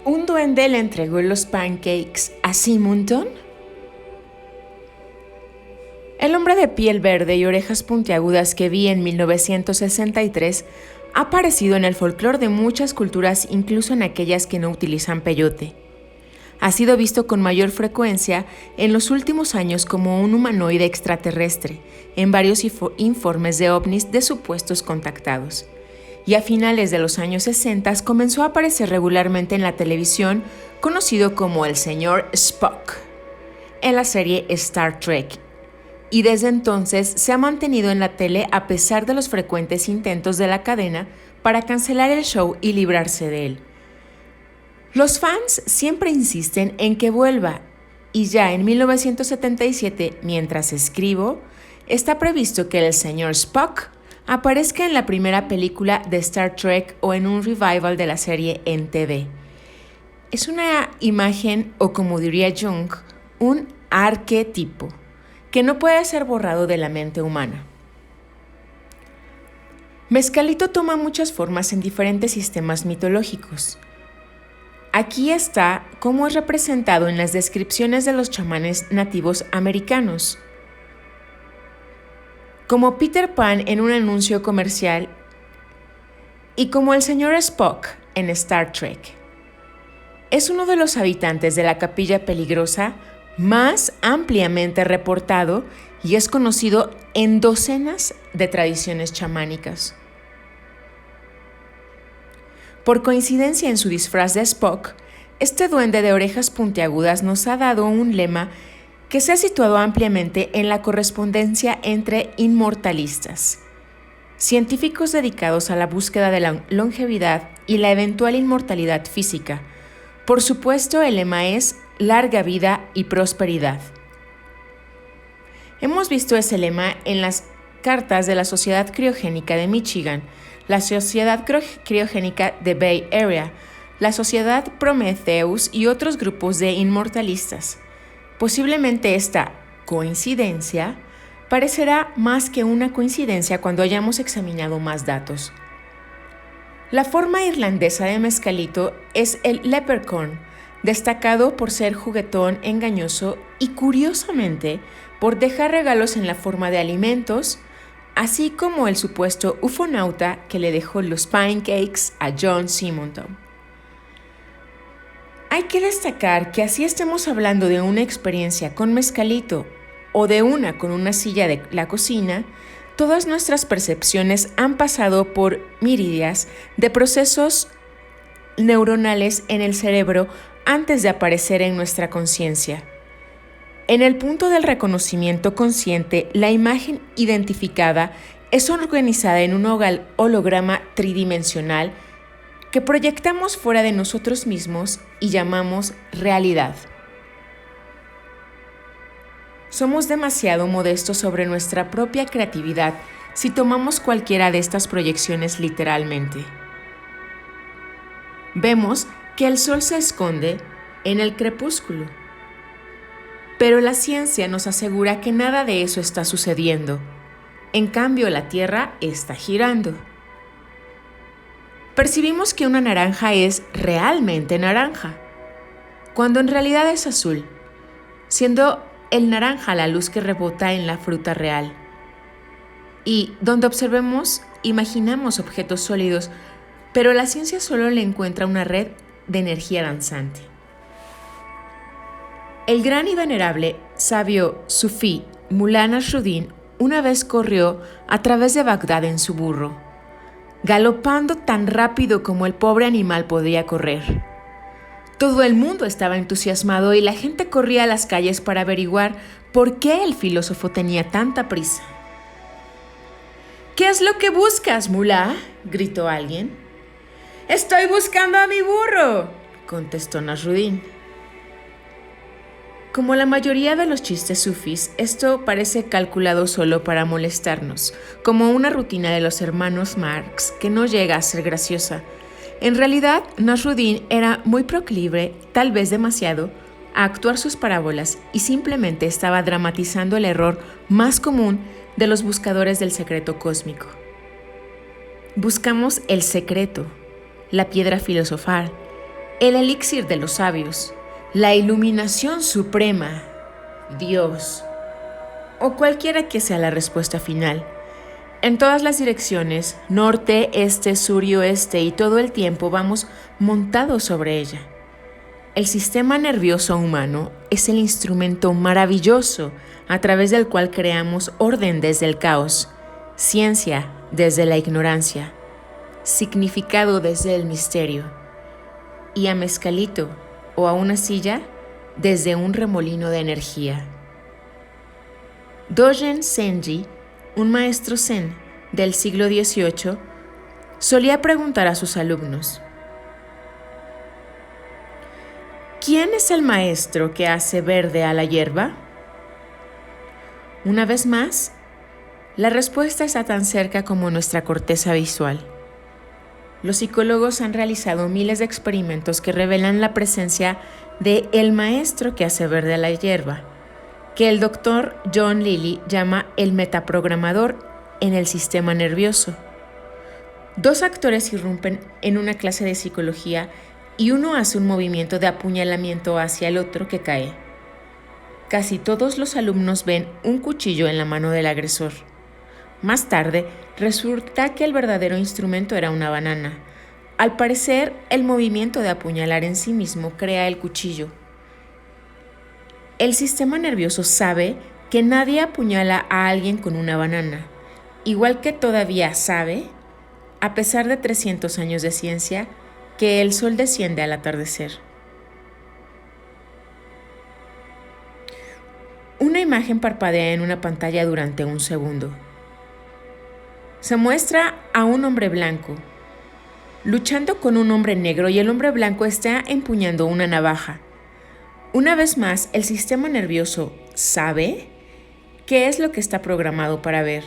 ¿Un duende le entregó los pancakes a Simonton? El hombre de piel verde y orejas puntiagudas que vi en 1963 ha aparecido en el folclore de muchas culturas, incluso en aquellas que no utilizan peyote. Ha sido visto con mayor frecuencia en los últimos años como un humanoide extraterrestre en varios informes de ovnis de supuestos contactados. Y a finales de los años 60 comenzó a aparecer regularmente en la televisión, conocido como el señor Spock, en la serie Star Trek. Y desde entonces se ha mantenido en la tele a pesar de los frecuentes intentos de la cadena para cancelar el show y librarse de él. Los fans siempre insisten en que vuelva, y ya en 1977, mientras escribo, está previsto que el señor Spock aparezca en la primera película de Star Trek o en un revival de la serie en TV. Es una imagen, o como diría Jung, un arquetipo, que no puede ser borrado de la mente humana. Mescalito toma muchas formas en diferentes sistemas mitológicos. Aquí está cómo es representado en las descripciones de los chamanes nativos americanos, como Peter Pan en un anuncio comercial y como el señor Spock en Star Trek. Es uno de los habitantes de la Capilla Peligrosa más ampliamente reportado y es conocido en docenas de tradiciones chamánicas. Por coincidencia en su disfraz de Spock, este duende de orejas puntiagudas nos ha dado un lema que se ha situado ampliamente en la correspondencia entre inmortalistas, científicos dedicados a la búsqueda de la longevidad y la eventual inmortalidad física. Por supuesto, el lema es larga vida y prosperidad. Hemos visto ese lema en las cartas de la Sociedad Criogénica de Michigan, la Sociedad Criogénica de Bay Area, la Sociedad Prometheus y otros grupos de inmortalistas. Posiblemente esta coincidencia parecerá más que una coincidencia cuando hayamos examinado más datos. La forma irlandesa de Mescalito es el leprechaun, destacado por ser juguetón, engañoso y, curiosamente, por dejar regalos en la forma de alimentos, así como el supuesto ufonauta que le dejó los pancakes a John Simonton. Hay que destacar que así estemos hablando de una experiencia con Mescalito o de una con una silla de la cocina, todas nuestras percepciones han pasado por miridas de procesos neuronales en el cerebro antes de aparecer en nuestra conciencia. En el punto del reconocimiento consciente, la imagen identificada es organizada en un holograma tridimensional que proyectamos fuera de nosotros mismos y llamamos realidad. Somos demasiado modestos sobre nuestra propia creatividad si tomamos cualquiera de estas proyecciones literalmente. Vemos que el sol se esconde en el crepúsculo, pero la ciencia nos asegura que nada de eso está sucediendo. En cambio, la Tierra está girando. Percibimos que una naranja es realmente naranja, cuando en realidad es azul, siendo el naranja la luz que rebota en la fruta real. Y donde observemos, imaginamos objetos sólidos, pero la ciencia solo le encuentra una red de energía danzante. El gran y venerable sabio sufí Mullah Nasruddin una vez corrió a través de Bagdad en su burro, galopando tan rápido como el pobre animal podía correr. Todo el mundo estaba entusiasmado y la gente corría a las calles para averiguar por qué el filósofo tenía tanta prisa. «¿Qué es lo que buscas, Mullah?», gritó alguien. «Estoy buscando a mi burro», contestó Nasruddin. Como la mayoría de los chistes sufís, esto parece calculado solo para molestarnos, como una rutina de los hermanos Marx que no llega a ser graciosa. En realidad, Nasruddin era muy proclive, tal vez demasiado, a actuar sus parábolas y simplemente estaba dramatizando el error más común de los buscadores del secreto cósmico. Buscamos el secreto, la piedra filosofal, el elixir de los sabios, la iluminación suprema, Dios, o cualquiera que sea la respuesta final. En todas las direcciones, norte, este, sur y oeste, y todo el tiempo vamos montados sobre ella. El sistema nervioso humano es el instrumento maravilloso a través del cual creamos orden desde el caos, ciencia desde la ignorancia, significado desde el misterio, y a mezcalito o a una silla desde un remolino de energía. Dogen Zenji, un maestro zen del siglo XVIII, solía preguntar a sus alumnos: ¿quién es el maestro que hace verde a la hierba? Una vez más, la respuesta está tan cerca como nuestra corteza visual. Los psicólogos han realizado miles de experimentos que revelan la presencia de el maestro que hace verde a la hierba, que el doctor John Lilly llama el metaprogramador en el sistema nervioso. Dos actores irrumpen en una clase de psicología y uno hace un movimiento de apuñalamiento hacia el otro que cae. Casi todos los alumnos ven un cuchillo en la mano del agresor. Más tarde, resulta que el verdadero instrumento era una banana. Al parecer, el movimiento de apuñalar en sí mismo crea el cuchillo. El sistema nervioso sabe que nadie apuñala a alguien con una banana, igual que todavía sabe, a pesar de 300 años de ciencia, que el sol desciende al atardecer. Una imagen parpadea en una pantalla durante un segundo. Se muestra a un hombre blanco luchando con un hombre negro y el hombre blanco está empuñando una navaja. Una vez más, el sistema nervioso sabe qué es lo que está programado para ver.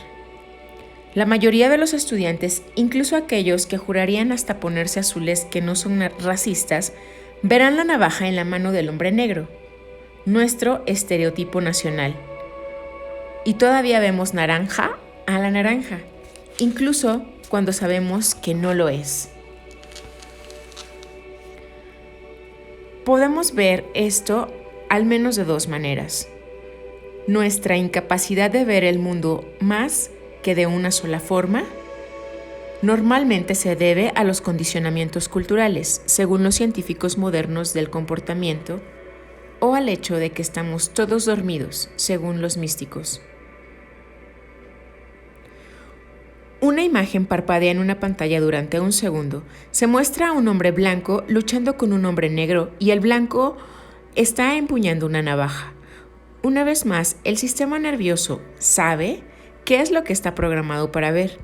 La mayoría de los estudiantes, incluso aquellos que jurarían hasta ponerse azules que no son racistas, verán la navaja en la mano del hombre negro, nuestro estereotipo nacional. Y todavía vemos naranja a la naranja, incluso cuando sabemos que no lo es. Podemos ver esto al menos de dos maneras. Nuestra incapacidad de ver el mundo más que de una sola forma normalmente se debe a los condicionamientos culturales, según los científicos modernos del comportamiento, o al hecho de que estamos todos dormidos, según los místicos. Una imagen parpadea en una pantalla durante un segundo. Se muestra a un hombre blanco luchando con un hombre negro y el blanco está empuñando una navaja. Una vez más, el sistema nervioso sabe qué es lo que está programado para ver.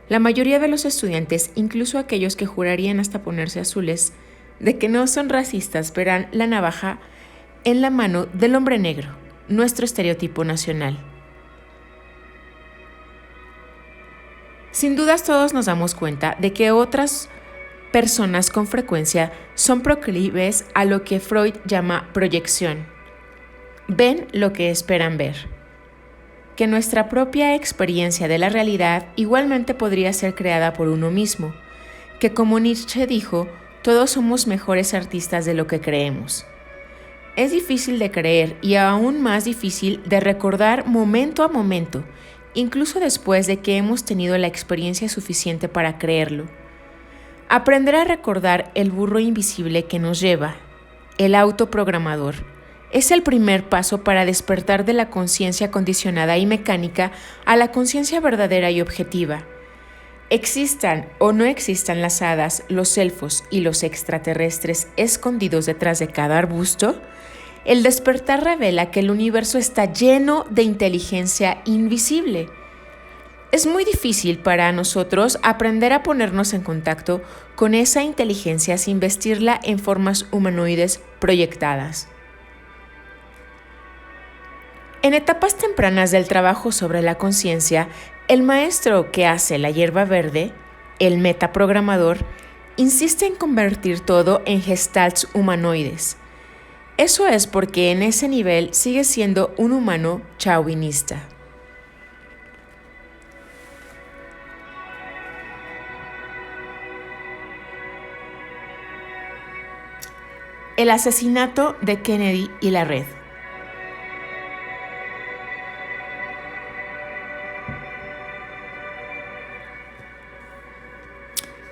La mayoría de los estudiantes, incluso aquellos que jurarían hasta ponerse azules, de que no son racistas, verán la navaja en la mano del hombre negro, nuestro estereotipo nacional. Sin dudas todos nos damos cuenta de que otras personas con frecuencia son proclives a lo que Freud llama proyección. Ven lo que esperan ver. Que nuestra propia experiencia de la realidad igualmente podría ser creada por uno mismo. Que como Nietzsche dijo, todos somos mejores artistas de lo que creemos. Es difícil de creer y aún más difícil de recordar momento a momento, incluso después de que hemos tenido la experiencia suficiente para creerlo. Aprender a recordar el burro invisible que nos lleva, el autoprogramador, es el primer paso para despertar de la conciencia condicionada y mecánica a la conciencia verdadera y objetiva. Existan o no existan las hadas, los elfos y los extraterrestres escondidos detrás de cada arbusto, el despertar revela que el universo está lleno de inteligencia invisible. Es muy difícil para nosotros aprender a ponernos en contacto con esa inteligencia sin vestirla en formas humanoides proyectadas. En etapas tempranas del trabajo sobre la conciencia, el maestro que hace la hierba verde, el metaprogramador, insiste en convertir todo en gestalts humanoides. Eso es porque en ese nivel sigue siendo un humano chauvinista. El asesinato de Kennedy y la red.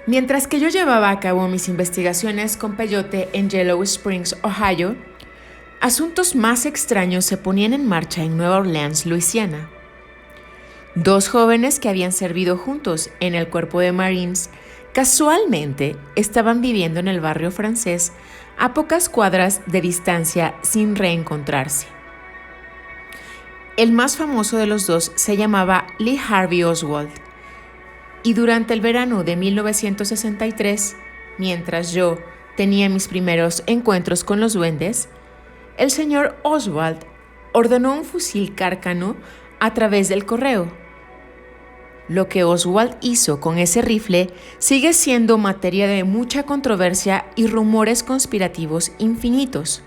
Mientras que yo llevaba a cabo mis investigaciones con peyote en Yellow Springs, Ohio, asuntos más extraños se ponían en marcha en Nueva Orleans, Luisiana. Dos jóvenes que habían servido juntos en el cuerpo de Marines casualmente estaban viviendo en el barrio francés a pocas cuadras de distancia sin reencontrarse. El más famoso de los dos se llamaba Lee Harvey Oswald, y durante el verano de 1963, mientras yo tenía mis primeros encuentros con los duendes, el señor Oswald ordenó un fusil Cárcano a través del correo. Lo que Oswald hizo con ese rifle sigue siendo materia de mucha controversia y rumores conspirativos infinitos.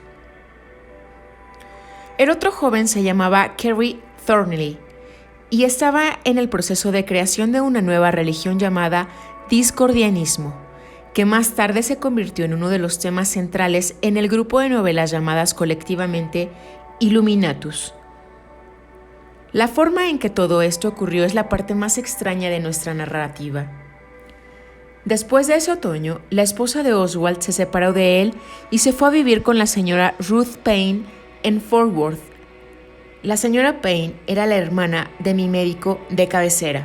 El otro joven se llamaba Kerry Thornley y estaba en el proceso de creación de una nueva religión llamada discordianismo, que más tarde se convirtió en uno de los temas centrales en el grupo de novelas llamadas colectivamente Illuminatus. La forma en que todo esto ocurrió es la parte más extraña de nuestra narrativa. Después de ese otoño, la esposa de Oswald se separó de él y se fue a vivir con la señora Ruth Payne en Fort Worth. La señora Payne era la hermana de mi médico de cabecera.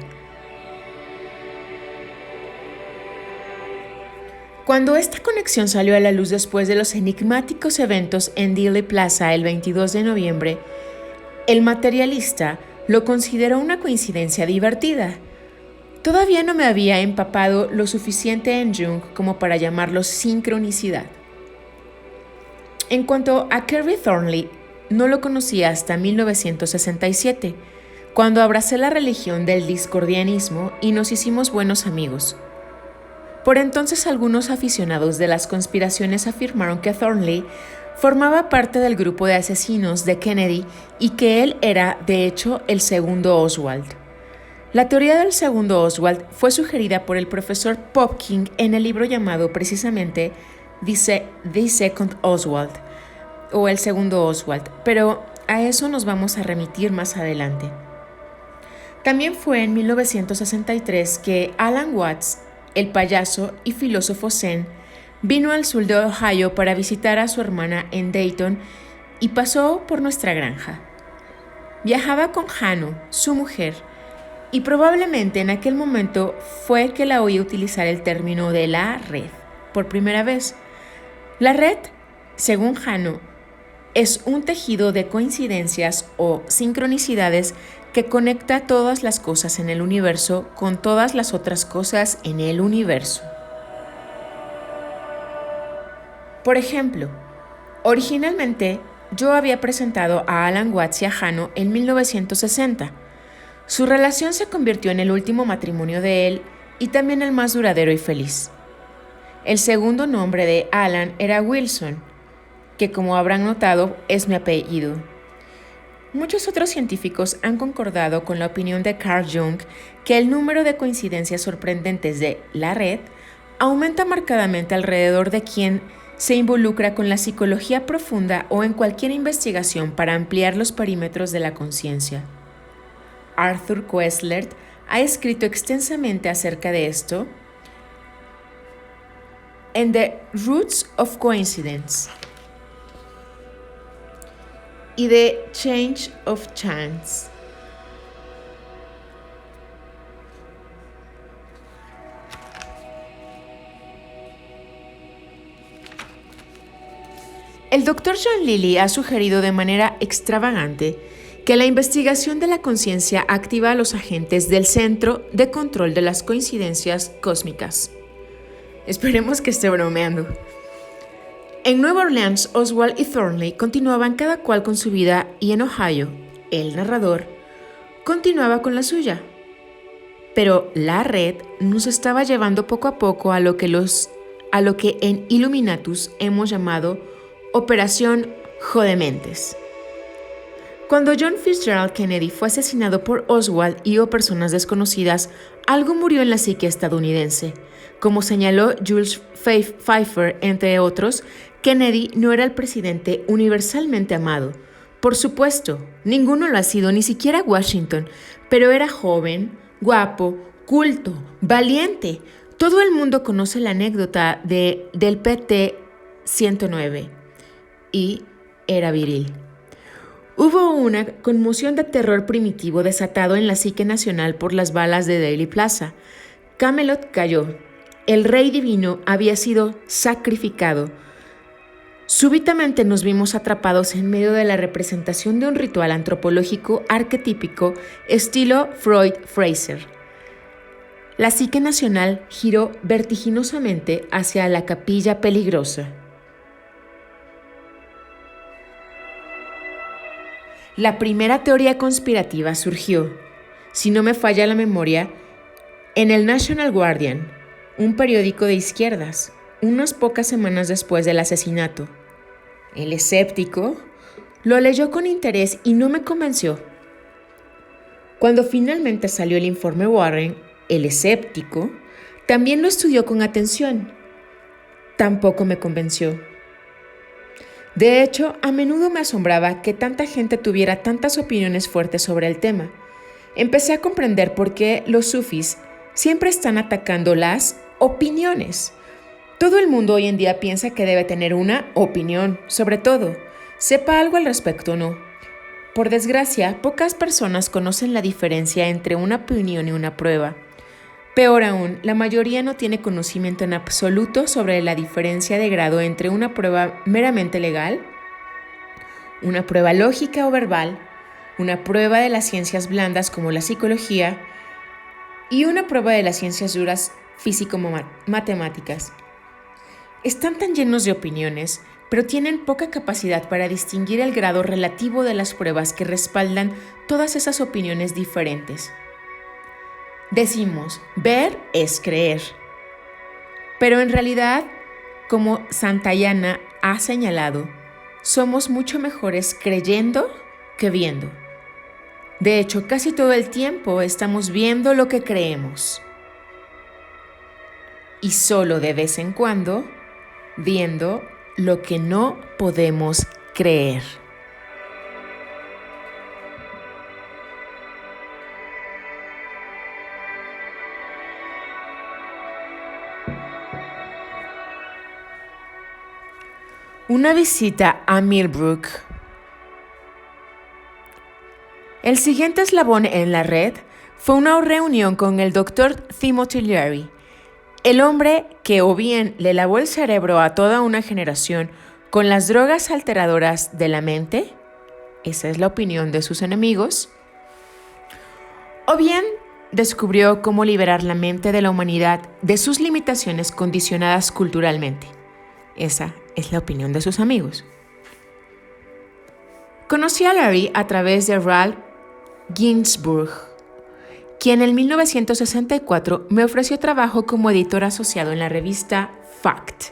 Cuando esta conexión salió a la luz después de los enigmáticos eventos en Dealey Plaza el 22 de noviembre, el materialista lo consideró una coincidencia divertida. Todavía no me había empapado lo suficiente en Jung como para llamarlo sincronicidad. En cuanto a Kerry Thornley, no lo conocí hasta 1967, cuando abracé la religión del discordianismo y nos hicimos buenos amigos. Por entonces algunos aficionados de las conspiraciones afirmaron que Thornley formaba parte del grupo de asesinos de Kennedy y que él era, de hecho, el segundo Oswald. La teoría del segundo Oswald fue sugerida por el profesor Popkin en el libro llamado precisamente The Second Oswald, o el segundo Oswald, pero a eso nos vamos a remitir más adelante. También fue en 1963 que Alan Watts, el payaso y filósofo zen, vino al sur de Ohio para visitar a su hermana en Dayton y pasó por nuestra granja. Viajaba con Hannah, su mujer, y probablemente en aquel momento fue que la oí utilizar el término de la red por primera vez. La red, según Hannah, es un tejido de coincidencias o sincronicidades que conecta todas las cosas en el universo con todas las otras cosas en el universo. Por ejemplo, originalmente yo había presentado a Alan Watts y a Hannah en 1960. Su relación se convirtió en el último matrimonio de él y también el más duradero y feliz. El segundo nombre de Alan era Wilson, que como habrán notado es mi apellido. Muchos otros científicos han concordado con la opinión de Carl Jung que el número de coincidencias sorprendentes de la red aumenta marcadamente alrededor de quien se involucra con la psicología profunda o en cualquier investigación para ampliar los perímetros de la conciencia. Arthur Koestler ha escrito extensamente acerca de esto en The Roots of Coincidence y The Change of Chance. El Dr. John Lilly ha sugerido de manera extravagante que la investigación de la conciencia activa a los agentes del Centro de Control de las Coincidencias Cósmicas. Esperemos que esté bromeando. En Nueva Orleans, Oswald y Thornley continuaban cada cual con su vida y en Ohio, el narrador continuaba con la suya. Pero la red nos estaba llevando poco a poco a lo que en Illuminatus hemos llamado Operación Jodementes. Cuando John Fitzgerald Kennedy fue asesinado por Oswald y o personas desconocidas, algo murió en la psique estadounidense, como señaló Jules Pfeiffer, entre otros, Kennedy no era el presidente universalmente amado. Por supuesto, ninguno lo ha sido, ni siquiera Washington, pero era joven, guapo, culto, valiente. Todo el mundo conoce la anécdota del PT-109 y era viril. Hubo una conmoción de terror primitivo desatado en la psique nacional por las balas de Dealey Plaza. Camelot cayó. El rey divino había sido sacrificado. Súbitamente nos vimos atrapados en medio de la representación de un ritual antropológico arquetípico estilo Freud-Fraser. La psique nacional giró vertiginosamente hacia la capilla peligrosa. La primera teoría conspirativa surgió, si no me falla la memoria, en el National Guardian, un periódico de izquierdas, unas pocas semanas después del asesinato. El escéptico lo leyó con interés y no me convenció. Cuando finalmente salió el informe Warren, el escéptico también lo estudió con atención. Tampoco me convenció. De hecho, a menudo me asombraba que tanta gente tuviera tantas opiniones fuertes sobre el tema. Empecé a comprender por qué los sufís siempre están atacando las opiniones. Todo el mundo hoy en día piensa que debe tener una opinión, sobre todo, sepa algo al respecto o no. Por desgracia, pocas personas conocen la diferencia entre una opinión y una prueba. Peor aún, la mayoría no tiene conocimiento en absoluto sobre la diferencia de grado entre una prueba meramente legal, una prueba lógica o verbal, una prueba de las ciencias blandas como la psicología y una prueba de las ciencias duras físico-matemáticas. Están tan llenos de opiniones, pero tienen poca capacidad para distinguir el grado relativo de las pruebas que respaldan todas esas opiniones diferentes. Decimos, ver es creer. Pero en realidad, como Santayana ha señalado, somos mucho mejores creyendo que viendo. De hecho, casi todo el tiempo estamos viendo lo que creemos. Y solo de vez en cuando, viendo lo que no podemos creer. Una visita a Millbrook. El siguiente eslabón en la red fue una reunión con el Dr. Timothy Leary, el hombre que o bien le lavó el cerebro a toda una generación con las drogas alteradoras de la mente, esa es la opinión de sus enemigos, o bien descubrió cómo liberar la mente de la humanidad de sus limitaciones condicionadas culturalmente. Esa es la opinión de sus amigos. Conocí a Larry a través de Ralph Ginzburg, quien en 1964 me ofreció trabajo como editor asociado en la revista Fact.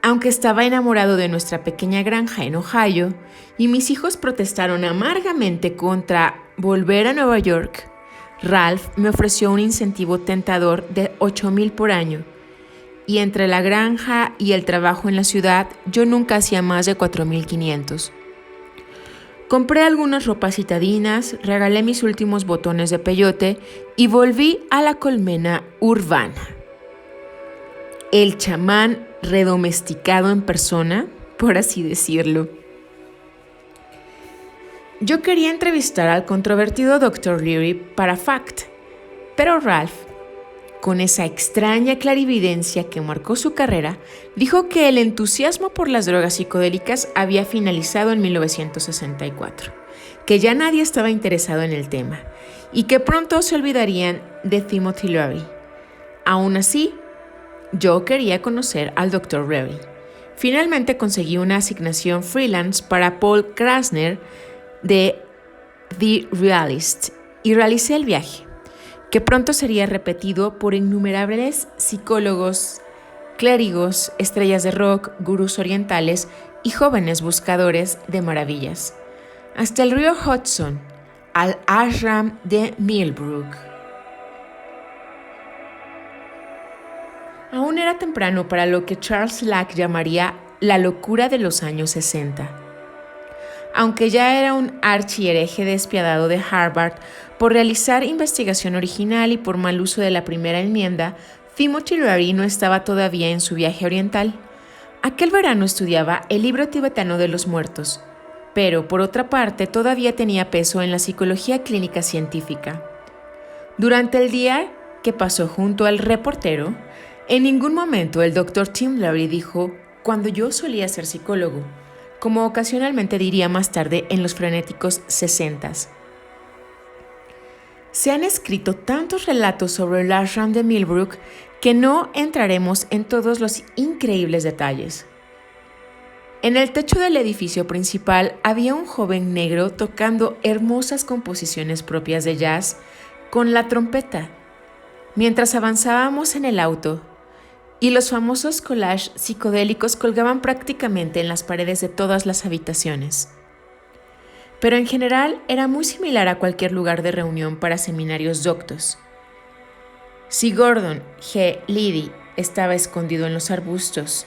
Aunque estaba enamorado de nuestra pequeña granja en Ohio y mis hijos protestaron amargamente contra volver a Nueva York, Ralph me ofreció un incentivo tentador de $8,000 por año. Y entre la granja y el trabajo en la ciudad, yo nunca hacía más de $4,500. Compré algunas ropas citadinas, regalé mis últimos botones de peyote y volví a la colmena urbana. El chamán redomesticado en persona, por así decirlo. Yo quería entrevistar al controvertido Dr. Leary para Fact, pero Ralph, con esa extraña clarividencia que marcó su carrera, dijo que el entusiasmo por las drogas psicodélicas había finalizado en 1964, que ya nadie estaba interesado en el tema y que pronto se olvidarían de Timothy Leary. Aún así, yo quería conocer al Dr. Leary. Finalmente conseguí una asignación freelance para Paul Krasner de The Realist y realicé el viaje, que pronto sería repetido por innumerables psicólogos, clérigos, estrellas de rock, gurús orientales y jóvenes buscadores de maravillas, hasta el río Hudson, al ashram de Millbrook. Aún era temprano para lo que Charles Lack llamaría la locura de los años 60. Aunque ya era un archihereje despiadado de Harvard por realizar investigación original y por mal uso de la primera enmienda, Timothy Leary no estaba todavía en su viaje oriental. Aquel verano estudiaba el libro tibetano de los muertos, pero por otra parte todavía tenía peso en la psicología clínica científica. Durante el día que pasó junto al reportero, en ningún momento el Dr. Tim Leary dijo: «Cuando yo solía ser psicólogo», como ocasionalmente diría más tarde en los frenéticos 60s. Se han escrito tantos relatos sobre el ashram de Millbrook que no entraremos en todos los increíbles detalles. En el techo del edificio principal había un joven negro tocando hermosas composiciones propias de jazz con la trompeta, mientras avanzábamos en el auto, y los famosos collages psicodélicos colgaban prácticamente en las paredes de todas las habitaciones. Pero en general era muy similar a cualquier lugar de reunión para seminarios doctos. Si Gordon G. Liddy estaba escondido en los arbustos,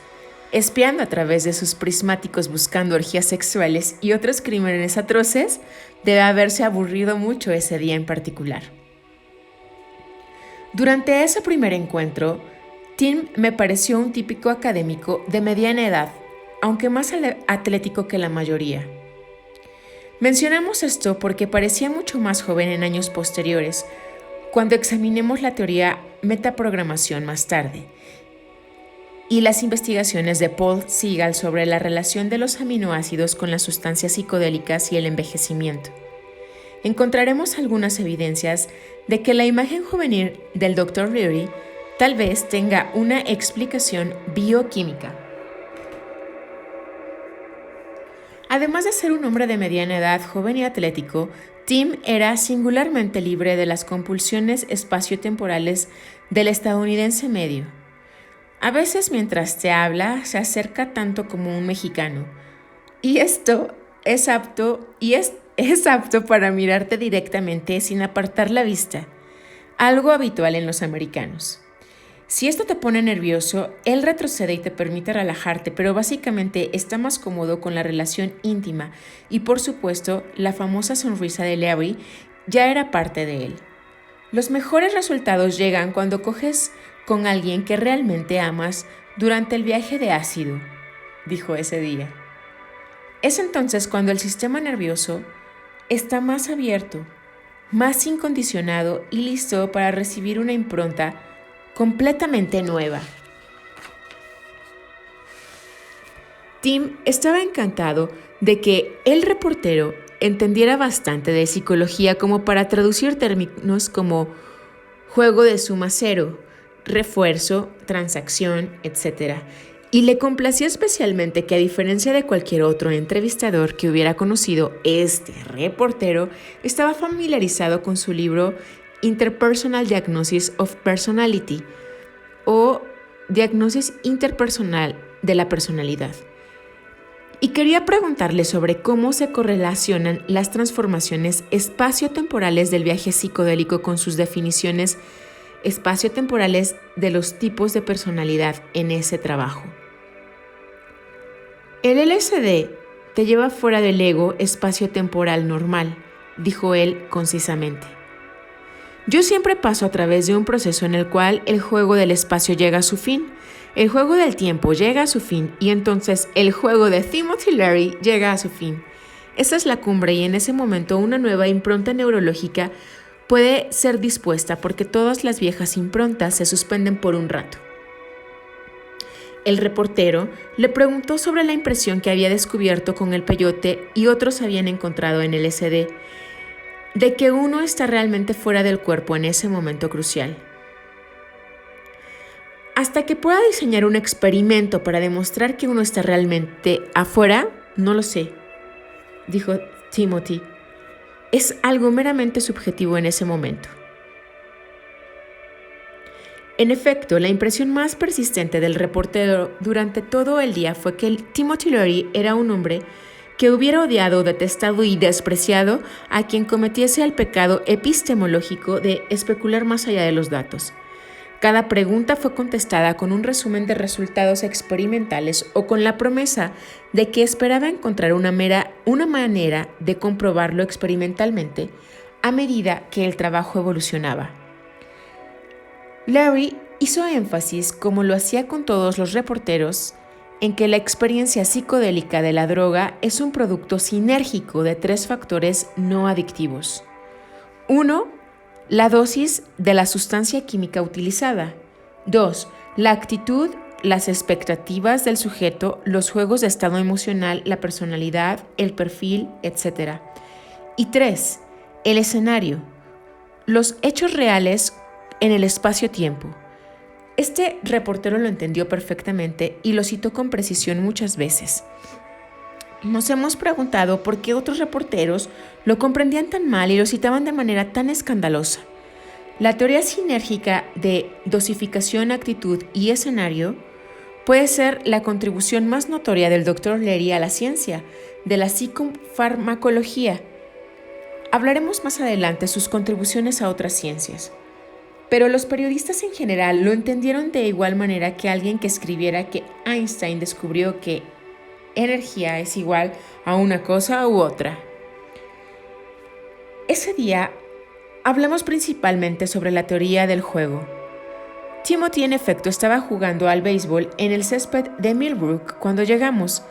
espiando a través de sus prismáticos buscando orgías sexuales y otros crímenes atroces, debe haberse aburrido mucho ese día en particular. Durante ese primer encuentro, Tim me pareció un típico académico de mediana edad, aunque más atlético que la mayoría. Mencionamos esto porque parecía mucho más joven en años posteriores, cuando examinemos la teoría metaprogramación más tarde y las investigaciones de Paul Segal sobre la relación de los aminoácidos con las sustancias psicodélicas y el envejecimiento. Encontraremos algunas evidencias de que la imagen juvenil del Dr. Leary tal vez tenga una explicación bioquímica. Además de ser un hombre de mediana edad, joven y atlético, Tim era singularmente libre de las compulsiones espaciotemporales del estadounidense medio. A veces mientras te habla se acerca tanto como un mexicano, y esto es apto para mirarte directamente sin apartar la vista, algo habitual en los americanos. Si esto te pone nervioso, él retrocede y te permite relajarte, pero básicamente está más cómodo con la relación íntima y, por supuesto, la famosa sonrisa de Leary ya era parte de él. Los mejores resultados llegan cuando coges con alguien que realmente amas durante el viaje de ácido, dijo ese día. Es entonces cuando el sistema nervioso está más abierto, más incondicionado y listo para recibir una impronta completamente nueva. Tim estaba encantado de que el reportero entendiera bastante de psicología como para traducir términos como juego de suma cero, refuerzo, transacción, etc. Y le complacía especialmente que, a diferencia de cualquier otro entrevistador que hubiera conocido, este reportero estaba familiarizado con su libro Interpersonal Diagnosis of Personality, o Diagnosis Interpersonal de la Personalidad, y quería preguntarle sobre cómo se correlacionan las transformaciones espaciotemporales del viaje psicodélico con sus definiciones espaciotemporales de los tipos de personalidad en ese trabajo. El LSD te lleva fuera del ego espaciotemporal normal, dijo él concisamente. Yo siempre paso a través de un proceso en el cual el juego del espacio llega a su fin, el juego del tiempo llega a su fin y entonces el juego de Timothy Leary llega a su fin. Esa es la cumbre y en ese momento una nueva impronta neurológica puede ser dispuesta porque todas las viejas improntas se suspenden por un rato. El reportero le preguntó sobre la impresión que había descubierto con el peyote y otros habían encontrado en el LSD, de que uno está realmente fuera del cuerpo en ese momento crucial. Hasta que pueda diseñar un experimento para demostrar que uno está realmente afuera, no lo sé, dijo Timothy. Es algo meramente subjetivo en ese momento. En efecto, la impresión más persistente del reportero durante todo el día fue que Timothy Leary era un hombre que hubiera odiado, detestado y despreciado a quien cometiese el pecado epistemológico de especular más allá de los datos. Cada pregunta fue contestada con un resumen de resultados experimentales o con la promesa de que esperaba encontrar una manera de comprobarlo experimentalmente a medida que el trabajo evolucionaba. Larry hizo énfasis, como lo hacía con todos los reporteros, en que la experiencia psicodélica de la droga es un producto sinérgico de 3 factores no adictivos. 1. La dosis de la sustancia química utilizada. 2. La actitud, las expectativas del sujeto, los juegos de estado emocional, la personalidad, el perfil, etc. Y 3. El escenario, los hechos reales en el espacio-tiempo. Este reportero lo entendió perfectamente y lo citó con precisión muchas veces. Nos hemos preguntado por qué otros reporteros lo comprendían tan mal y lo citaban de manera tan escandalosa. La teoría sinérgica de dosificación, actitud y escenario puede ser la contribución más notoria del Dr. Leary a la ciencia de la psicofarmacología. Hablaremos más adelante sus contribuciones a otras ciencias. Pero los periodistas en general lo entendieron de igual manera que alguien que escribiera que Einstein descubrió que energía es igual a una cosa u otra. Ese día hablamos principalmente sobre la teoría del juego. Timothy en efecto estaba jugando al béisbol en el césped de Millbrook cuando llegamos,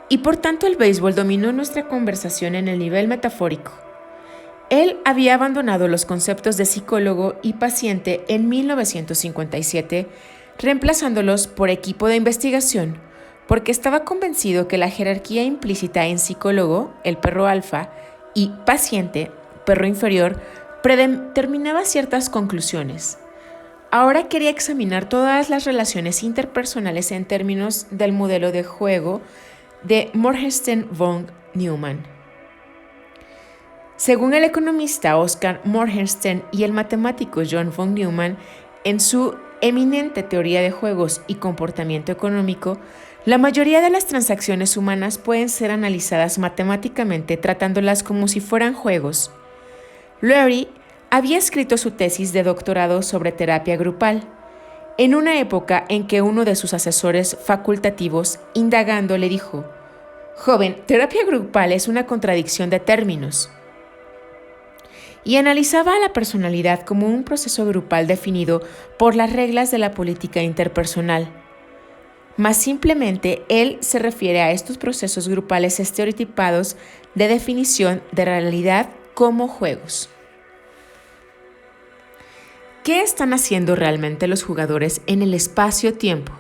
y por tanto el béisbol dominó nuestra conversación en el nivel metafórico. Él había abandonado los conceptos de psicólogo y paciente en 1957, reemplazándolos por equipo de investigación, porque estaba convencido que la jerarquía implícita en psicólogo, el perro alfa, y paciente, perro inferior, predeterminaba ciertas conclusiones. Ahora quería examinar todas las relaciones interpersonales en términos del modelo de juego de Morgenstern von Neumann. Según el economista Oscar Morgenstern y el matemático John von Neumann, en su eminente teoría de juegos y comportamiento económico, la mayoría de las transacciones humanas pueden ser analizadas matemáticamente tratándolas como si fueran juegos. Larry había escrito su tesis de doctorado sobre terapia grupal, en una época en que uno de sus asesores facultativos, indagando, le dijo: «Joven, terapia grupal es una contradicción de términos», y analizaba a la personalidad como un proceso grupal definido por las reglas de la política interpersonal. Más simplemente, él se refiere a estos procesos grupales estereotipados de definición de realidad como juegos. ¿Qué están haciendo realmente los jugadores en el espacio-tiempo?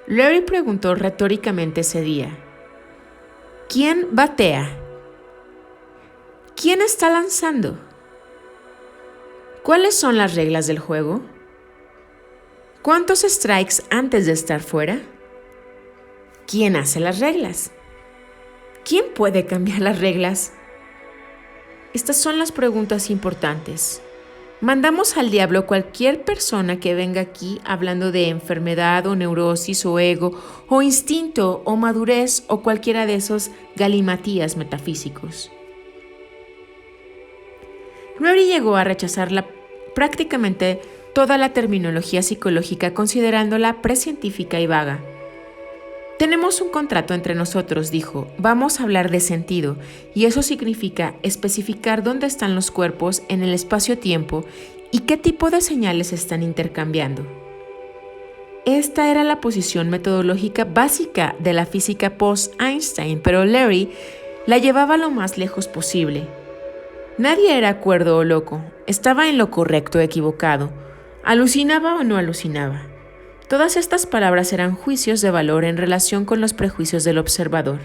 Larry preguntó retóricamente ese día. ¿Quién batea? ¿Quién está lanzando? ¿Cuáles son las reglas del juego? ¿Cuántos strikes antes de estar fuera? ¿Quién hace las reglas? ¿Quién puede cambiar las reglas? Estas son las preguntas importantes. Mandamos al diablo cualquier persona que venga aquí hablando de enfermedad o neurosis o ego o instinto o madurez o cualquiera de esos galimatías metafísicos. Larry llegó a rechazar prácticamente toda la terminología psicológica considerándola precientífica y vaga. Tenemos un contrato entre nosotros, dijo. Vamos a hablar de sentido, y eso significa especificar dónde están los cuerpos en el espacio-tiempo y qué tipo de señales están intercambiando. Esta era la posición metodológica básica de la física post-Einstein, pero Larry la llevaba lo más lejos posible. Nadie era cuerdo o loco, estaba en lo correcto o equivocado, alucinaba o no alucinaba. Todas estas palabras eran juicios de valor en relación con los prejuicios del observador.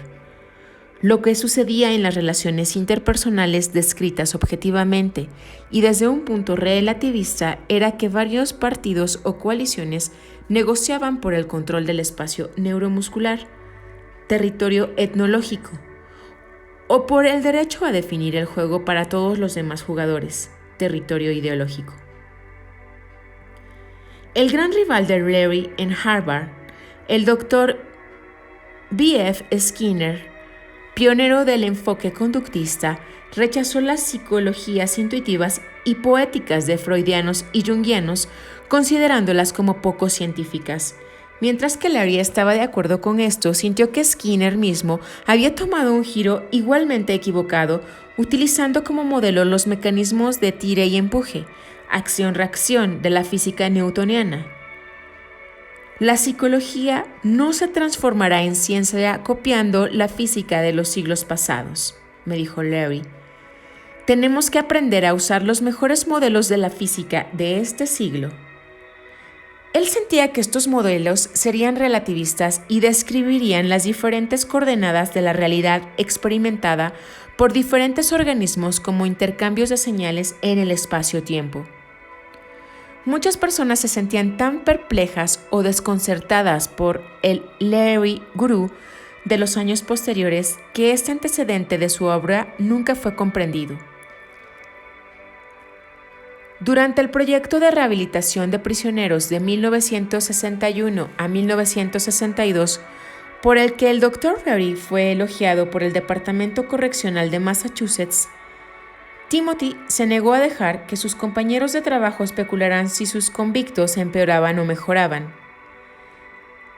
Lo que sucedía en las relaciones interpersonales descritas objetivamente y desde un punto relativista era que varios partidos o coaliciones negociaban por el control del espacio neuromuscular, territorio etnológico, o por el derecho a definir el juego para todos los demás jugadores, territorio ideológico. El gran rival de Larry en Harvard, el Dr. B.F. Skinner, pionero del enfoque conductista, rechazó las psicologías intuitivas y poéticas de freudianos y junguianos, considerándolas como poco científicas. Mientras que Larry estaba de acuerdo con esto, sintió que Skinner mismo había tomado un giro igualmente equivocado, utilizando como modelo los mecanismos de tire y empuje, acción-reacción de la física newtoniana. La psicología no se transformará en ciencia copiando la física de los siglos pasados, me dijo Larry. Tenemos que aprender a usar los mejores modelos de la física de este siglo. Él sentía que estos modelos serían relativistas y describirían las diferentes coordenadas de la realidad experimentada por diferentes organismos como intercambios de señales en el espacio-tiempo. Muchas personas se sentían tan perplejas o desconcertadas por el Larry Guru de los años posteriores que este antecedente de su obra nunca fue comprendido. Durante el proyecto de rehabilitación de prisioneros de 1961 a 1962, por el que el Dr. Larry fue elogiado por el Departamento Correccional de Massachusetts, Timothy se negó a dejar que sus compañeros de trabajo especularan si sus convictos empeoraban o mejoraban.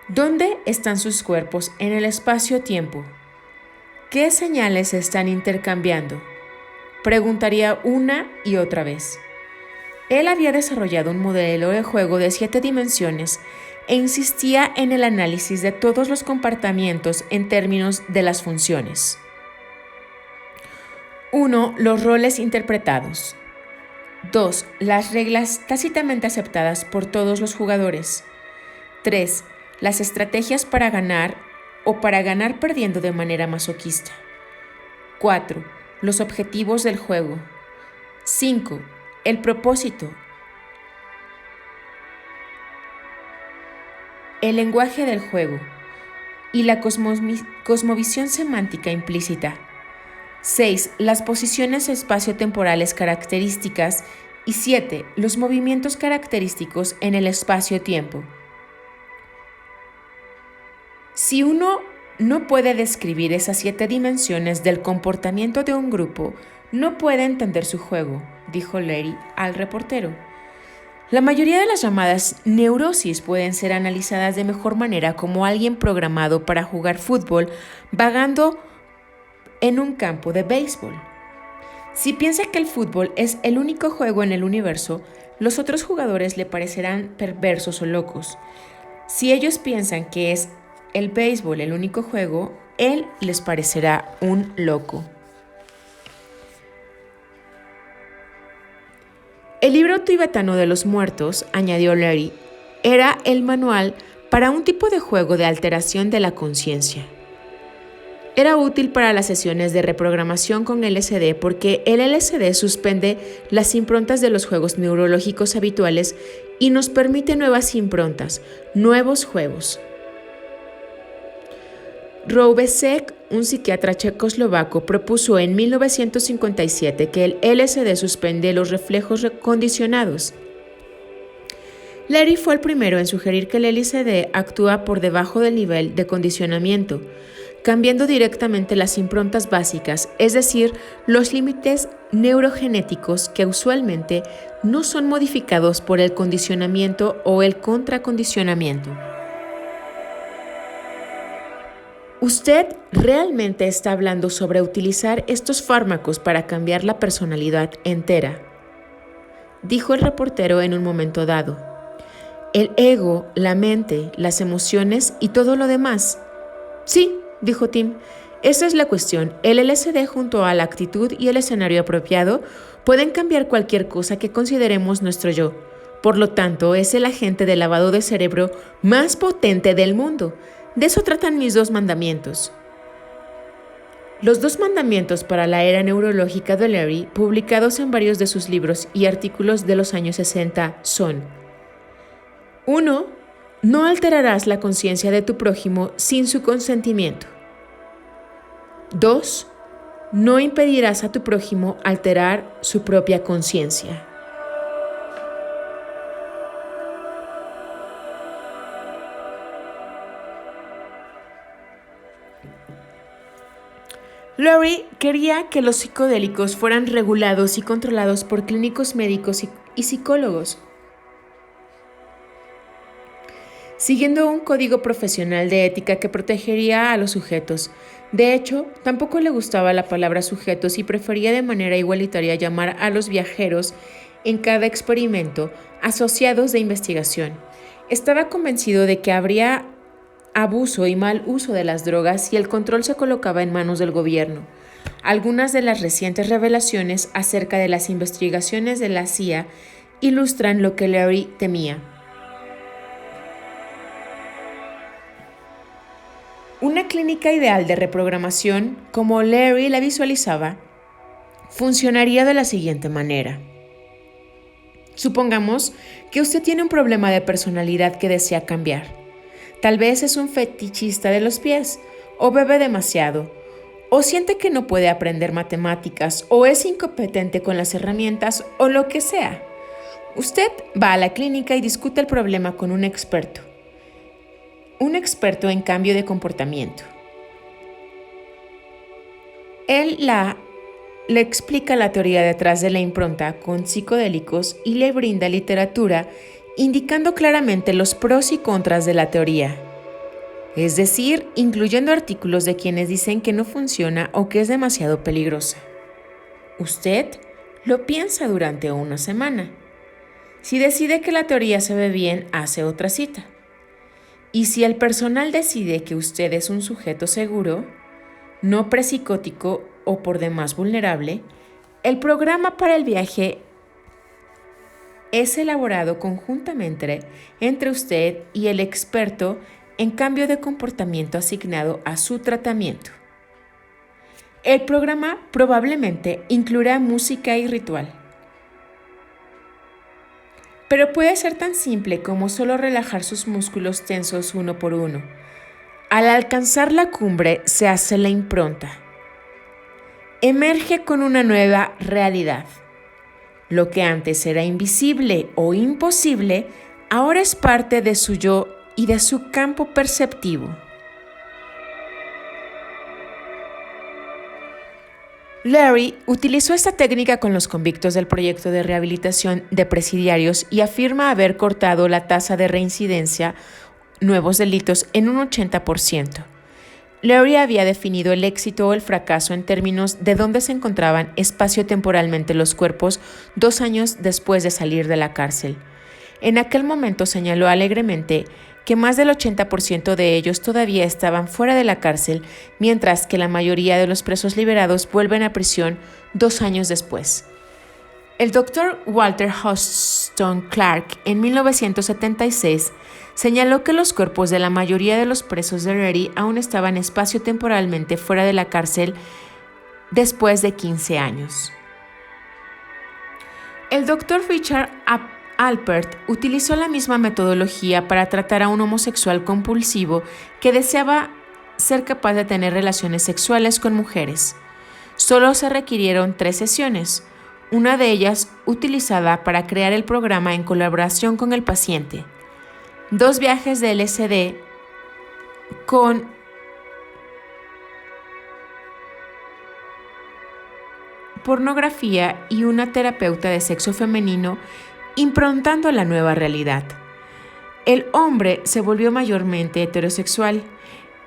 ¿Dónde están sus cuerpos en el espacio-tiempo? ¿Qué señales se están intercambiando? Preguntaría una y otra vez. Él había desarrollado un modelo de juego de 7 dimensiones e insistía en el análisis de todos los comportamientos en términos de las funciones. 1. Los roles interpretados. 2. Las reglas tácitamente aceptadas por todos los jugadores. 3. Las estrategias para ganar o para ganar perdiendo de manera masoquista. 4. Los objetivos del juego. 5. El propósito. El lenguaje del juego. Y la cosmovisión semántica implícita. 6. Las posiciones espaciotemporales características. Y 7. Los movimientos característicos en el espacio-tiempo. Si uno no puede describir esas 7 dimensiones del comportamiento de un grupo, no puede entender su juego, dijo Larry al reportero. La mayoría de las llamadas neurosis pueden ser analizadas de mejor manera como alguien programado para jugar fútbol vagando en un campo de béisbol. Si piensa que el fútbol es el único juego en el universo, los otros jugadores le parecerán perversos o locos. Si ellos piensan que es el béisbol el único juego, él les parecerá un loco. El libro tibetano de los muertos, añadió Larry, era el manual para un tipo de juego de alteración de la conciencia. Era útil para las sesiones de reprogramación con LSD porque el LSD suspende las improntas de los juegos neurológicos habituales y nos permite nuevas improntas, nuevos juegos. Roubesek, un psiquiatra checoslovaco, propuso en 1957 que el LSD suspende los reflejos condicionados. Larry fue el primero en sugerir que el LSD actúa por debajo del nivel de condicionamiento, cambiando directamente las improntas básicas, es decir, los límites neurogenéticos que usualmente no son modificados por el condicionamiento o el contracondicionamiento. ¿Usted realmente está hablando sobre utilizar estos fármacos para cambiar la personalidad entera?, dijo el reportero en un momento dado. El ego, la mente, las emociones y todo lo demás. Sí, dijo Tim, esa es la cuestión. El LSD junto a la actitud y el escenario apropiado pueden cambiar cualquier cosa que consideremos nuestro yo. Por lo tanto, es el agente de lavado de cerebro más potente del mundo. De eso tratan mis 2 mandamientos. Los 2 mandamientos para la era neurológica de Larry, publicados en varios de sus libros y artículos de los años 60, son: 1. No alterarás la conciencia de tu prójimo sin su consentimiento. 2. No impedirás a tu prójimo alterar su propia conciencia. Laurie quería que los psicodélicos fueran regulados y controlados por clínicos médicos y psicólogos, siguiendo un código profesional de ética que protegería a los sujetos. De hecho, tampoco le gustaba la palabra sujetos y prefería de manera igualitaria llamar a los viajeros en cada experimento asociados de investigación. Estaba convencido de que habría abuso y mal uso de las drogas si el control se colocaba en manos del gobierno. Algunas de las recientes revelaciones acerca de las investigaciones de la CIA ilustran lo que Larry temía. Una clínica ideal de reprogramación, como Larry la visualizaba, funcionaría de la siguiente manera. Supongamos que usted tiene un problema de personalidad que desea cambiar. Tal vez es un fetichista de los pies, o bebe demasiado, o siente que no puede aprender matemáticas, o es incompetente con las herramientas, o lo que sea. Usted va a la clínica y discute el problema con un experto en cambio de comportamiento. Él le explica la teoría detrás de la impronta con psicodélicos y le brinda literatura indicando claramente los pros y contras de la teoría, es decir, incluyendo artículos de quienes dicen que no funciona o que es demasiado peligrosa. Usted lo piensa durante una semana. Si decide que la teoría se ve bien, hace otra cita. Y si el personal decide que usted es un sujeto seguro, no prepsicótico o por demás vulnerable, el programa para el viaje es elaborado conjuntamente entre usted y el experto en cambio de comportamiento asignado a su tratamiento. El programa probablemente incluirá música y ritual, pero puede ser tan simple como solo relajar sus músculos tensos uno por uno. Al alcanzar la cumbre se hace la impronta. Emerge con una nueva realidad. Lo que antes era invisible o imposible, ahora es parte de su yo y de su campo perceptivo. Larry utilizó esta técnica con los convictos del proyecto de rehabilitación de presidiarios y afirma haber cortado la tasa de reincidencia nuevos delitos en un 80%. Larry había definido el éxito o el fracaso en términos de dónde se encontraban espacio-temporalmente los cuerpos 2 años después de salir de la cárcel. En aquel momento señaló alegremente que más del 80% de ellos todavía estaban fuera de la cárcel, mientras que la mayoría de los presos liberados vuelven a prisión 2 años después. El Dr. Walter Huston Clark, en 1976, señaló que los cuerpos de la mayoría de los presos de Larry aún estaban espacio-temporalmente fuera de la cárcel después de 15 años. El Dr. Richard Alpert utilizó la misma metodología para tratar a un homosexual compulsivo que deseaba ser capaz de tener relaciones sexuales con mujeres. Solo se requirieron 3 sesiones, una de ellas utilizada para crear el programa en colaboración con el paciente, 2 viajes de LSD con pornografía y una terapeuta de sexo femenino improntando la nueva realidad. El hombre se volvió mayormente heterosexual.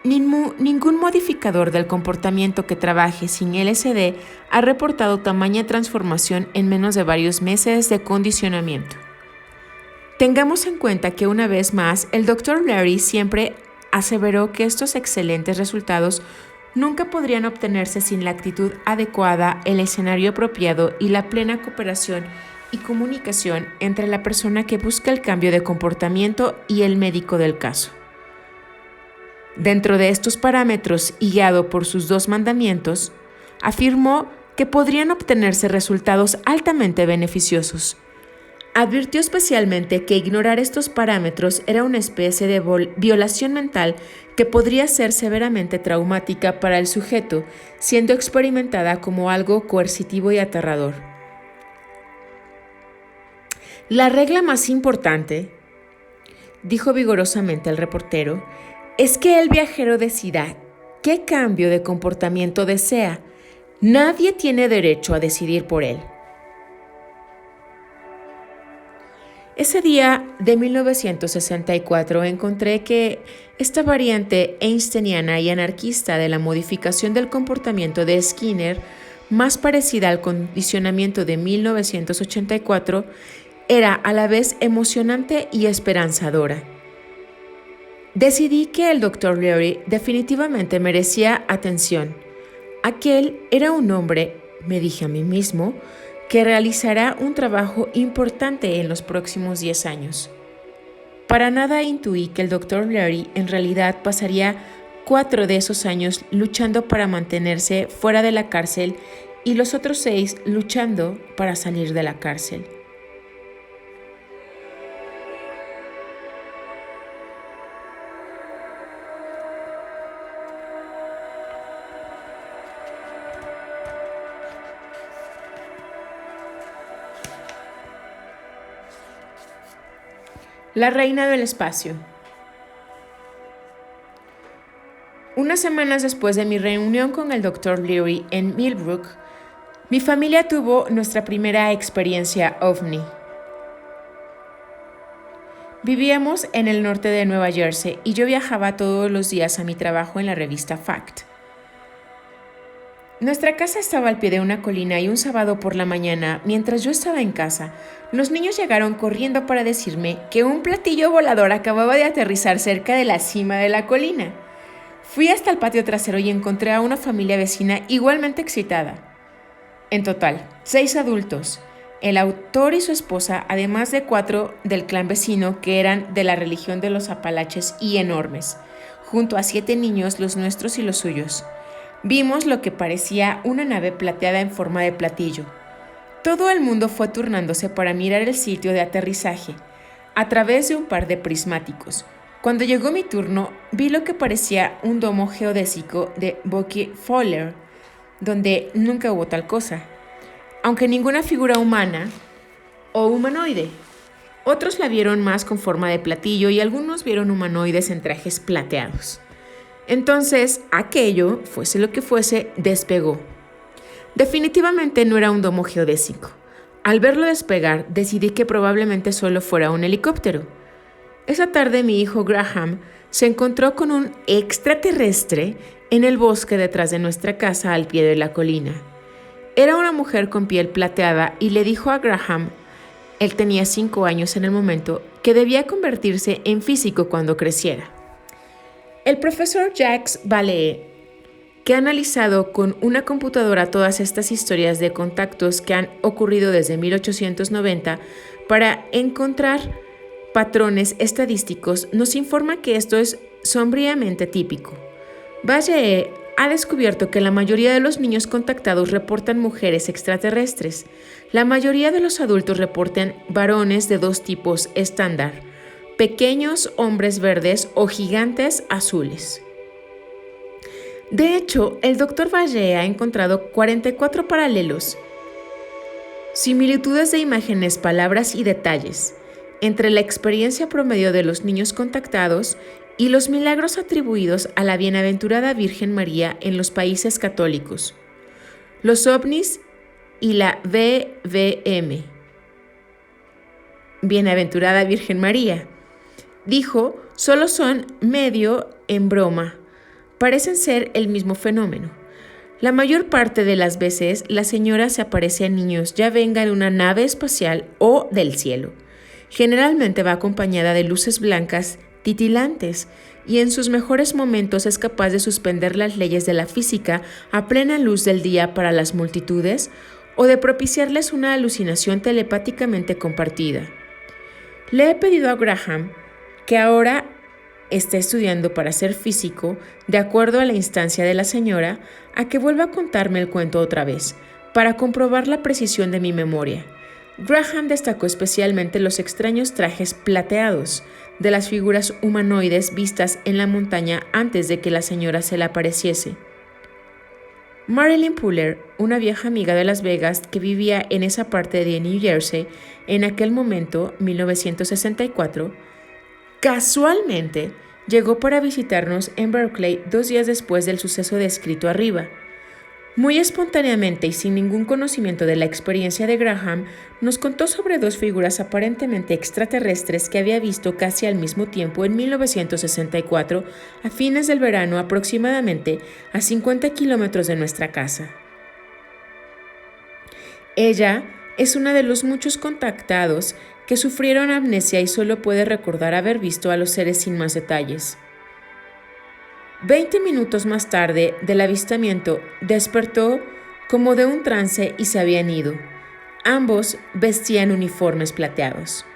Ningún modificador del comportamiento que trabaje sin LSD ha reportado tamaña transformación en menos de varios meses de condicionamiento. Tengamos en cuenta que una vez más, el Dr. Larry siempre aseveró que estos excelentes resultados nunca podrían obtenerse sin la actitud adecuada, el escenario apropiado y la plena cooperación y comunicación entre la persona que busca el cambio de comportamiento y el médico del caso. Dentro de estos parámetros y guiado por sus 2 mandamientos, afirmó que podrían obtenerse resultados altamente beneficiosos. Advirtió especialmente que ignorar estos parámetros era una especie de violación mental que podría ser severamente traumática para el sujeto, siendo experimentada como algo coercitivo y aterrador. La regla más importante, dijo vigorosamente el reportero, es que el viajero decida ¿Qué cambio de comportamiento desea? Nadie tiene derecho a decidir por él. Ese día de 1964 encontré que esta variante einsteiniana y anarquista de la modificación del comportamiento de Skinner, más parecida al condicionamiento de 1984, era a la vez emocionante y esperanzadora. Decidí que el Dr. Leary definitivamente merecía atención. Aquel era un hombre, me dije a mí mismo, que realizará un trabajo importante en los próximos 10 años. Para nada intuí que el Dr. Leary en realidad pasaría 4 de esos años luchando para mantenerse fuera de la cárcel y los otros 6 luchando para salir de la cárcel. La reina del espacio. Unas semanas después de mi reunión con el Dr. Leary en Millbrook, mi familia tuvo nuestra primera experiencia ovni. Vivíamos en el norte de Nueva Jersey y yo viajaba todos los días a mi trabajo en la revista Fact. Nuestra casa estaba al pie de una colina y un sábado por la mañana, mientras yo estaba en casa, los niños llegaron corriendo para decirme que un platillo volador acababa de aterrizar cerca de la cima de la colina. Fui hasta el patio trasero y encontré a una familia vecina igualmente excitada. En total, 6 adultos, el autor y su esposa, además de 4 del clan vecino que eran de la religión de los Apalaches y enormes, junto a 7 niños, los nuestros y los suyos. Vimos lo que parecía una nave plateada en forma de platillo. Todo el mundo fue turnándose para mirar el sitio de aterrizaje, a través de un par de prismáticos. Cuando llegó mi turno, vi lo que parecía un domo geodésico de Bucky Fowler, donde nunca hubo tal cosa, aunque ninguna figura humana o humanoide. Otros la vieron más con forma de platillo y algunos vieron humanoides en trajes plateados. Entonces, aquello, fuese lo que fuese, despegó. Definitivamente no era un domo geodésico. Al verlo despegar, decidí que probablemente solo fuera un helicóptero. Esa tarde mi hijo Graham se encontró con un extraterrestre en el bosque detrás de nuestra casa al pie de la colina. Era una mujer con piel plateada y le dijo a Graham, él tenía 5 años en el momento, que debía convertirse en físico cuando creciera. El profesor Jacques Vallée, que ha analizado con una computadora todas estas historias de contactos que han ocurrido desde 1890 para encontrar patrones estadísticos, nos informa que esto es sombríamente típico. Vallée ha descubierto que la mayoría de los niños contactados reportan mujeres extraterrestres. La mayoría de los adultos reportan varones de 2 tipos estándar: pequeños hombres verdes o gigantes azules. De hecho, el Dr. Vallée ha encontrado 44 paralelos, similitudes de imágenes, palabras y detalles entre la experiencia promedio de los niños contactados y los milagros atribuidos a la bienaventurada Virgen María en los países católicos, los ovnis y la BVM. Bienaventurada Virgen María. Dijo, solo son medio en broma. Parecen ser el mismo fenómeno. La mayor parte de las veces la señora se aparece a niños, ya venga de una nave espacial o del cielo. Generalmente va acompañada de luces blancas titilantes y en sus mejores momentos es capaz de suspender las leyes de la física a plena luz del día para las multitudes o de propiciarles una alucinación telepáticamente compartida. Le he pedido a Graham, que ahora está estudiando para ser físico, de acuerdo a la instancia de la señora, a que vuelva a contarme el cuento otra vez, para comprobar la precisión de mi memoria. Graham destacó especialmente los extraños trajes plateados de las figuras humanoides vistas en la montaña antes de que la señora se le apareciese. Marilyn Puller, una vieja amiga de Las Vegas que vivía en esa parte de New Jersey en aquel momento, 1964, casualmente llegó para visitarnos en Berkeley 2 días después del suceso descrito arriba. Muy espontáneamente y sin ningún conocimiento de la experiencia de Graham, nos contó sobre 2 figuras aparentemente extraterrestres que había visto casi al mismo tiempo en 1964, a fines del verano, aproximadamente a 50 kilómetros de nuestra casa. Ella es una de los muchos contactados que sufrieron amnesia y solo puede recordar haber visto a los seres sin más detalles. 20 minutos más tarde del avistamiento, despertó como de un trance y se habían ido. Ambos vestían uniformes plateados.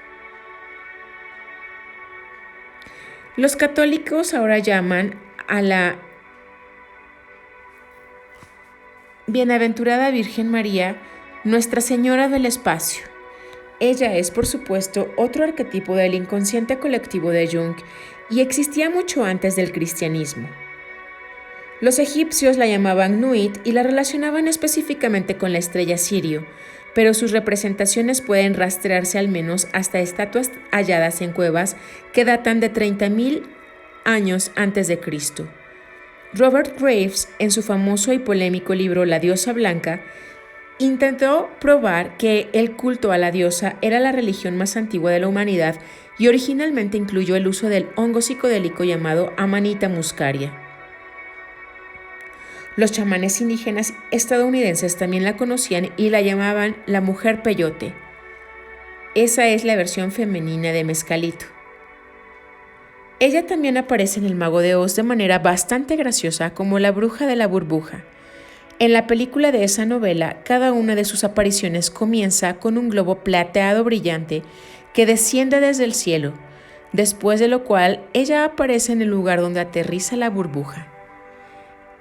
Los católicos ahora llaman a la Bienaventurada Virgen María Nuestra Señora del Espacio. Ella es, por supuesto, otro arquetipo del inconsciente colectivo de Jung y existía mucho antes del cristianismo. Los egipcios la llamaban Nuit y la relacionaban específicamente con la estrella Sirio, pero sus representaciones pueden rastrearse al menos hasta estatuas halladas en cuevas que datan de 30.000 años antes de Cristo. Robert Graves, en su famoso y polémico libro La diosa blanca, intentó probar que el culto a la diosa era la religión más antigua de la humanidad y originalmente incluyó el uso del hongo psicodélico llamado Amanita muscaria. Los chamanes indígenas estadounidenses también la conocían y la llamaban la mujer peyote. Esa es la versión femenina de Mezcalito. Ella también aparece en El Mago de Oz de manera bastante graciosa como la bruja de la burbuja. En la película de esa novela, cada una de sus apariciones comienza con un globo plateado brillante que desciende desde el cielo, después de lo cual ella aparece en el lugar donde aterriza la burbuja.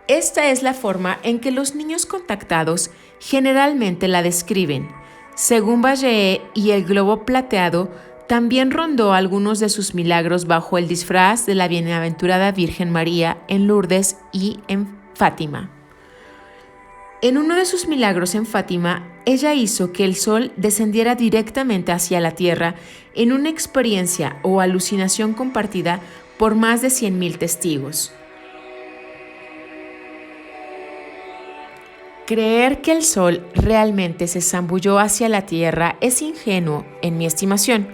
Esta es la forma en que los niños contactados generalmente la describen. Según Vallée, y el globo plateado también rondó algunos de sus milagros bajo el disfraz de la Bienaventurada Virgen María en Lourdes y en Fátima. En uno de sus milagros en Fátima, ella hizo que el sol descendiera directamente hacia la tierra en una experiencia o alucinación compartida por más de 100.000 testigos. Creer que el sol realmente se zambulló hacia la tierra es ingenuo, en mi estimación,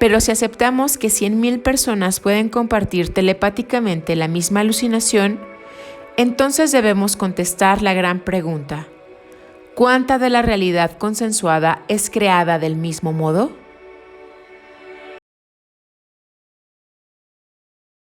pero si aceptamos que 100.000 personas pueden compartir telepáticamente la misma alucinación, entonces debemos contestar la gran pregunta: ¿cuánta de la realidad consensuada es creada del mismo modo?